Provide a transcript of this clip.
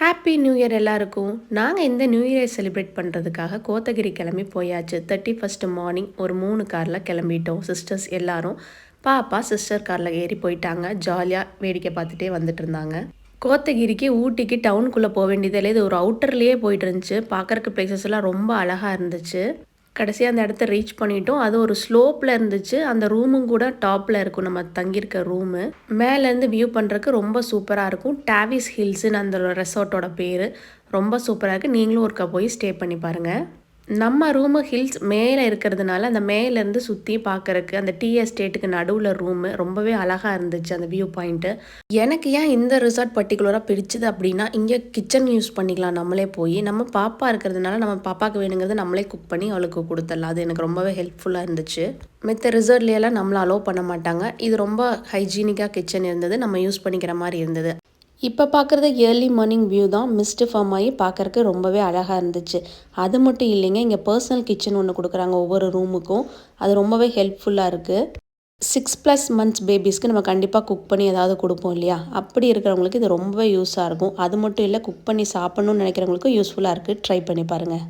Happy new year எல்லாருக்கும். நாங்கள் இந்த நியூ இயர் செலிப்ரேட் பண்ணுறதுக்காக கோத்தகிரி கிளம்பி போயாச்சு. 31st மார்னிங் ஒரு 3 காரில் கிளம்பிட்டோம். சிஸ்டர்ஸ் எல்லாரும் பாப்பா சிஸ்டர் காரில் ஏறி போயிட்டாங்க. ஜாலியாக வேடிக்கை பார்த்துட்டே வந்துட்டு இருந்தாங்க. கோத்தகிரிக்கு ஊட்டிக்கு டவுனுக்குள்ளே போக வேண்டியதில்லை, இது ஒரு அவுட்டர்லேயே போயிட்டு இருந்துச்சு. பார்க்குறக்கு பிளேசஸ் எல்லாம் ரொம்ப அழகாக இருந்துச்சு. கடைசியாக அந்த இடத்த ரீச் பண்ணிட்டோம். அது ஒரு ஸ்லோப்பில் இருந்துச்சு. அந்த ரூமும் கூட டாப்பில் இருக்கும், நம்ம தங்கியிருக்க ரூமு. மேலேருந்து வியூ பண்ணுறதுக்கு ரொம்ப சூப்பராக இருக்கும். டாவிஸ் ஹில்ஸுன்னு அந்த ரெசார்ட்டோட பேர். ரொம்ப சூப்பராக இருக்குது. நீங்களும் ஒருக்கா போய் ஸ்டே பண்ணி பாருங்கள். நம்ம ரூமு ஹில்ஸ் மேலே இருக்கிறதுனால அந்த மேலேருந்து சுற்றி பார்க்குறக்கு அந்த டீ எஸ்டேட்டுக்கு நடுவில் ரூமு ரொம்பவே அழகாக இருந்துச்சு அந்த வியூ பாயிண்ட்டு. எனக்கு ஏன் இந்த ரிசார்ட் பர்டிகுலராக பிடிச்சது அப்படின்னா, இங்கே கிச்சன் யூஸ் பண்ணிக்கலாம் நம்மளே போய். நம்ம பாப்பா இருக்கிறதுனால நம்ம பாப்பாவுக்கு வேணுங்கிறத நம்மளே குக் பண்ணி அவளுக்கு கொடுத்துடலாம். அது எனக்கு ரொம்பவே ஹெல்ப்ஃபுல்லாக இருந்துச்சு. மித்த ரிசார்ட்லையெல்லாம் நம்மளை அலோவ் பண்ண மாட்டாங்க. இது ரொம்ப ஹைஜீனிக்காக கிச்சன் இருந்தது, நம்ம யூஸ் பண்ணிக்கிற மாதிரி இருந்தது. இப்போ பார்க்குறது ஏர்லி மார்னிங் வியூ தான். மிஸ்ட் ஃபார்ம் ஆகி பார்க்குறக்கு ரொம்பவே அழகாக இருந்துச்சு. அது மட்டும் இல்லைங்க, இங்கே பர்சனல் கிச்சன் ஒன்று கொடுக்குறாங்க ஒவ்வொரு ரூமுக்கும். அது ரொம்பவே ஹெல்ப்ஃபுல்லாக இருக்குது. 6+ months பேபிஸ்க்கு நம்ம கண்டிப்பாக குக் பண்ணி ஏதாவது கொடுப்போம் இல்லையா, அப்படி இருக்கிறவங்களுக்கு இது ரொம்பவே யூஸாக இருக்கும். அது மட்டும் இல்லை, குக் பண்ணி சாப்பிட்ணுன்னு நினைக்கிறவங்களுக்கும் யூஸ்ஃபுல்லாக இருக்குது. ட்ரை பண்ணி பாருங்கள்.